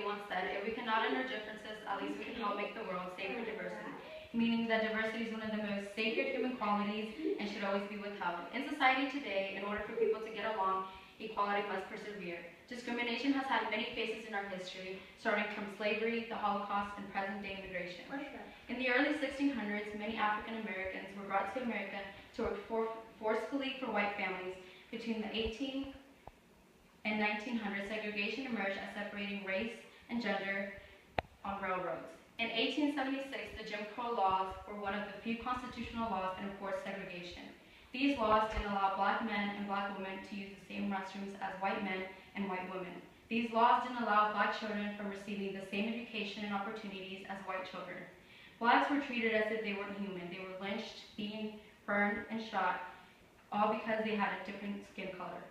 once said, if we cannot end our differences, at least we can help make the world safe for diversity, meaning that diversity is one of the most sacred human qualities and should always be withheld. In society today, in order for people to get along, equality must persevere. Discrimination has had many faces in our history, starting from slavery, the Holocaust, and present-day immigration. In the early 1600s, many African Americans were brought to America to work forcefully for white families. Between the 18 and 1900s, segregation emerged as separating race and gender on railroads. In 1876, the Jim Crow laws were one of the few constitutional laws that enforced segregation. These laws didn't allow black men and black women to use the same restrooms as white men and white women. These laws didn't allow black children from receiving the same education and opportunities as white children. Blacks were treated as if they weren't human. They were lynched, beaten, burned, and shot, all because they had a different skin color.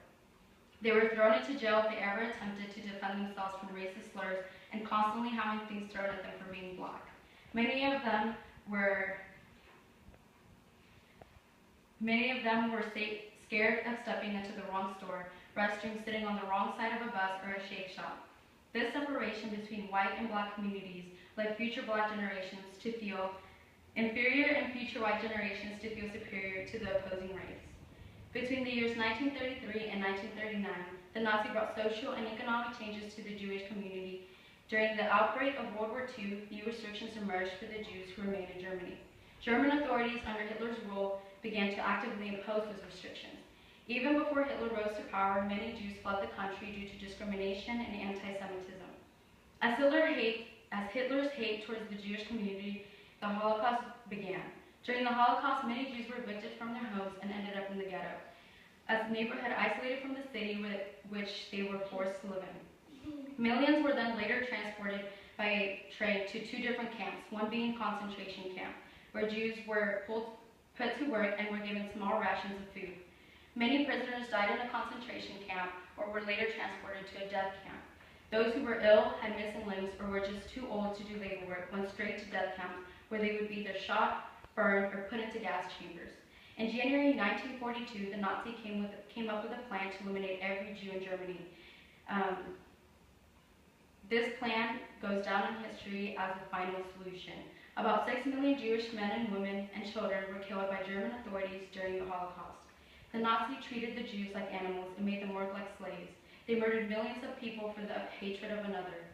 They were thrown into jail if they ever attempted to defend themselves from racist slurs and constantly having things thrown at them for being black. Many of them were scared of stepping into the wrong store, restroom, sitting on the wrong side of a bus, or a shake shop. This separation between white and black communities led future black generations to feel inferior and future white generations to feel superior to the opposing race. Between the years 1933 and 1939, the Nazis brought social and economic changes to the Jewish community. During the outbreak of World War II, new restrictions emerged for the Jews who remained in Germany. German authorities under Hitler's rule began to actively impose those restrictions. Even before Hitler rose to power, many Jews fled the country due to discrimination and anti-Semitism. As Hitler's hate towards the Jewish community, the Holocaust began. During the Holocaust, many Jews were evicted from their homes and ended up in the ghetto, a neighborhood isolated from the city which they were forced to live in. Millions were then later transported by train to two different camps, one being concentration camp, where Jews were put to work and were given small rations of food. Many prisoners died in a concentration camp or were later transported to a death camp. Those who were ill, had missing limbs, or were just too old to do labor work went straight to death camps, where they would be either shot, burned, or put into gas chambers. In January 1942, the Nazis came up with a plan to eliminate every Jew in Germany. This plan goes down in history as the final solution. About 6 million Jewish men and women and children were killed by German authorities during the Holocaust. The Nazis treated the Jews like animals and made them work like slaves. They murdered millions of people for the hatred of another.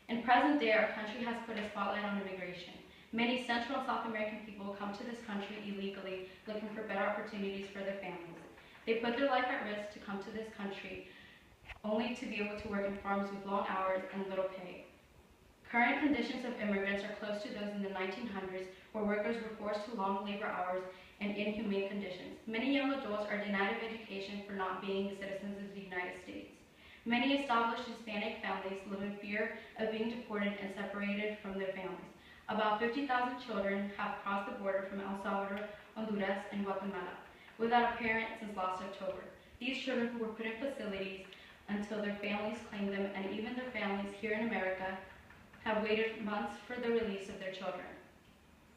In present day, our country has put a spotlight on immigration. Many Central and South American people come to this country illegally, looking for better opportunities for their families. They put their life at risk to come to this country, only to be able to work in farms with long hours and little pay. Current conditions of immigrants are close to those in the 1900s, where workers were forced to long labor hours and inhumane conditions. Many young adults are denied of education for not being citizens of the United States. Many established Hispanic families live in fear of being deported and separated from their families. About 50,000 children have crossed the border from El Salvador, Honduras, and Guatemala without a parent since last October. These children who were put in facilities until their families claimed them, and even their families here in America have waited months for the release of their children.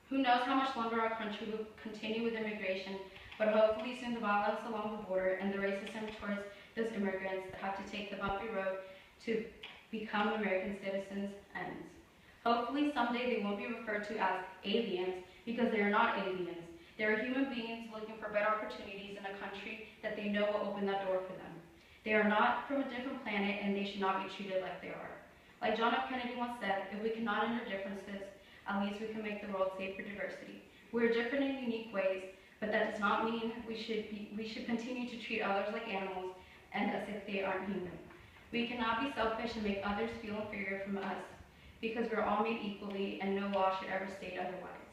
Who knows how much longer our country will continue with immigration, but hopefully soon the violence along the border and the racism towards those immigrants that have to take the bumpy road to become American citizens ends. Hopefully someday they won't be referred to as aliens, because they are not aliens. They are human beings looking for better opportunities in a country that they know will open that door for them. They are not from a different planet, and they should not be treated like they are. Like John F. Kennedy once said, if we cannot end our differences, at least we can make the world safe for diversity. We are different in unique ways, but that does not mean we should continue to treat others like animals and as if they aren't human. We cannot be selfish and make others feel inferior from us, because we are all made equally and no law should ever state otherwise.